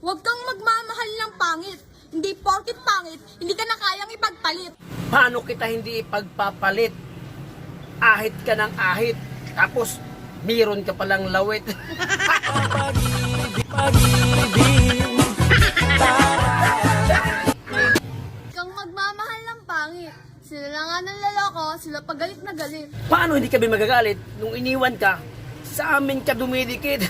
Huwag kang magmamahal ng pangit. Hindi porkit pangit, hindi ka na kayang ipagpalit. Paano kita hindi ipagpapalit? Ahit ka ng ahit, tapos meron ka palang lawit. Huwag kang magmamahal ng pangit. Sila na nga ng laloko, sila pa galit na galit. Paano hindi kami magagalit nung iniwan ka? Sa amin ka dumidikit.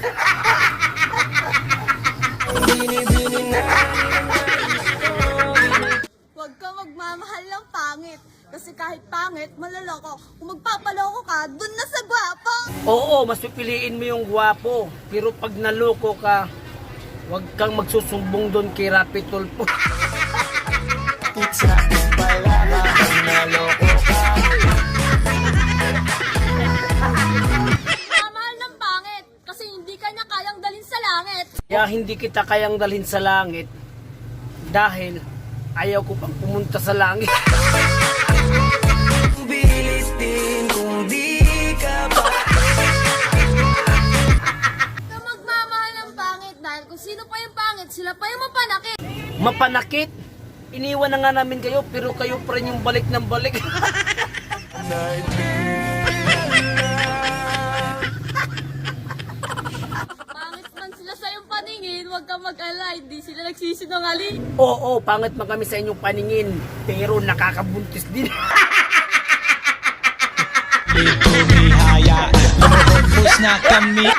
Huwag kang magmamahal ng pangit. Kasi kahit pangit, malaloko. Kung magpapaloko ka, dun na sa gwapo. Oo, mas pipiliin mo yung gwapo. Pero pag naloko ka, huwag kang magsusumbong doon kay Rapi Tulfo. Mamahal ng pangit. Kasi hindi ka niya kayang dalhin sa langit. Kaya hindi kita kayang dalhin sa langit dahil ayaw ko pang pumunta sa langit. Bilis din kung di ka pa. Huwag kang magmamahal ng pangit. Dahil kung sino pa yung pangit, sila pa yung mapanakit. Mapanakit? Iniwan na nga namin kayo pero kayo pa rin yung balik ng balik. Pangit man sila sa iyong paningin, huwag kang mag-alala, hindi sila nagsisinungaling. Oo, pangit man kami sa inyong paningin pero nakakabuntis din. Dito bihaya, lumabos na kami.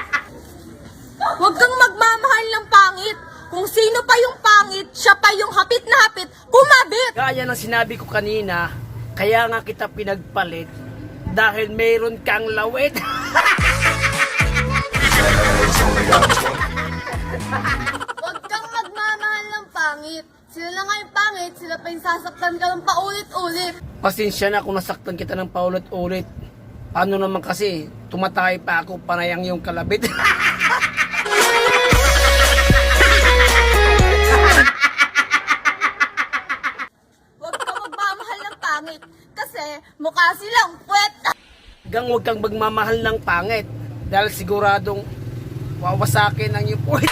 Huwag kang magmamahal ng pangit. Kung sino pa yung pangit, siya pa yung hapit na hapit, kumabit. Gaya ng sinabi ko kanina, kaya nga kita pinagpalit dahil mayroon kang lawit. Huwag kang magmamahal ng pangit. Sila na nga yung pangit, sila pa yung sasaktan ka ng paulit-ulit. Pasensya na kung nasaktan kita ng paulit-ulit. Paano naman kasi, tumatay pa ako panayang yung kalabit. Huwag kang magmamahal ng pangit. Kasi mukha silang puwet. Hanggang huwag kang magmamahal ng pangit dahil siguradong wawasakin ang iyong puwit.